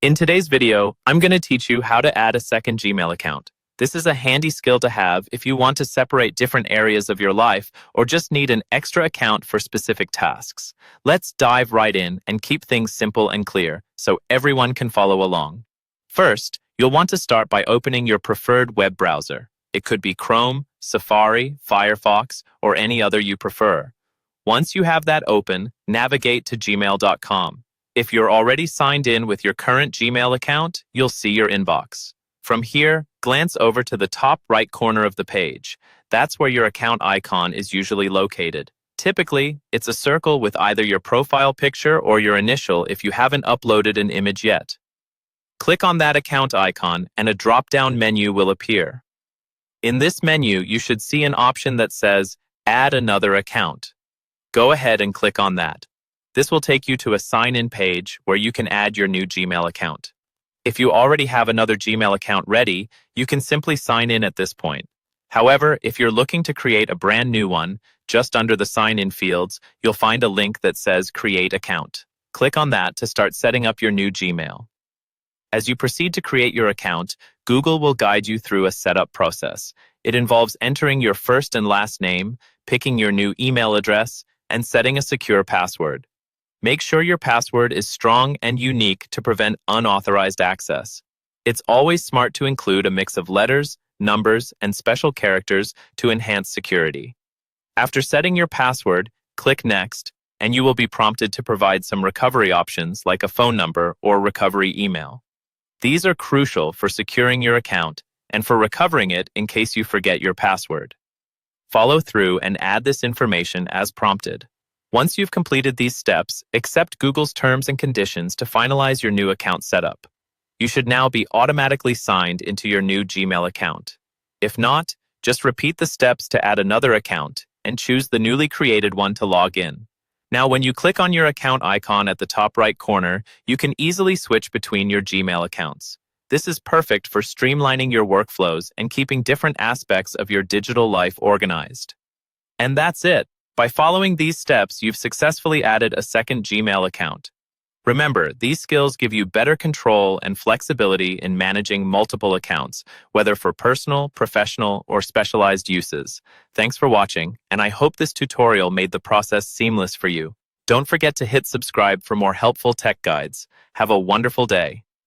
In today's video, I'm going to teach you how to add a second Gmail account. This is a handy skill to have if you want to separate different areas of your life or just need an extra account for specific tasks. Let's dive right in and keep things simple and clear so everyone can follow along. First, you'll want to start by opening your preferred web browser. It could be Chrome, Safari, Firefox, or any other you prefer. Once you have that open, navigate to gmail.com. If you're already signed in with your current Gmail account, you'll see your inbox. From here, glance over to the top right corner of the page. That's where your account icon is usually located. Typically, it's a circle with either your profile picture or your initial if you haven't uploaded an image yet. Click on that account icon and a drop-down menu will appear. In this menu, you should see an option that says, Add another account. Go ahead and click on that. This will take you to a sign-in page where you can add your new Gmail account. If you already have another Gmail account ready, you can simply sign in at this point. However, if you're looking to create a brand new one, just under the sign-in fields, you'll find a link that says Create Account. Click on that to start setting up your new Gmail. As you proceed to create your account, Google will guide you through a setup process. It involves entering your first and last name, picking your new email address, and setting a secure password. Make sure your password is strong and unique to prevent unauthorized access. It's always smart to include a mix of letters, numbers, and special characters to enhance security. After setting your password, click Next, and you will be prompted to provide some recovery options like a phone number or recovery email. These are crucial for securing your account and for recovering it in case you forget your password. Follow through and add this information as prompted. Once you've completed these steps, accept Google's terms and conditions to finalize your new account setup. You should now be automatically signed into your new Gmail account. If not, just repeat the steps to add another account and choose the newly created one to log in. Now, when you click on your account icon at the top right corner, you can easily switch between your Gmail accounts. This is perfect for streamlining your workflows and keeping different aspects of your digital life organized. And that's it. By following these steps, you've successfully added a second Gmail account. Remember, these skills give you better control and flexibility in managing multiple accounts, whether for personal, professional, or specialized uses. Thanks for watching, and I hope this tutorial made the process seamless for you. Don't forget to hit subscribe for more helpful tech guides. Have a wonderful day.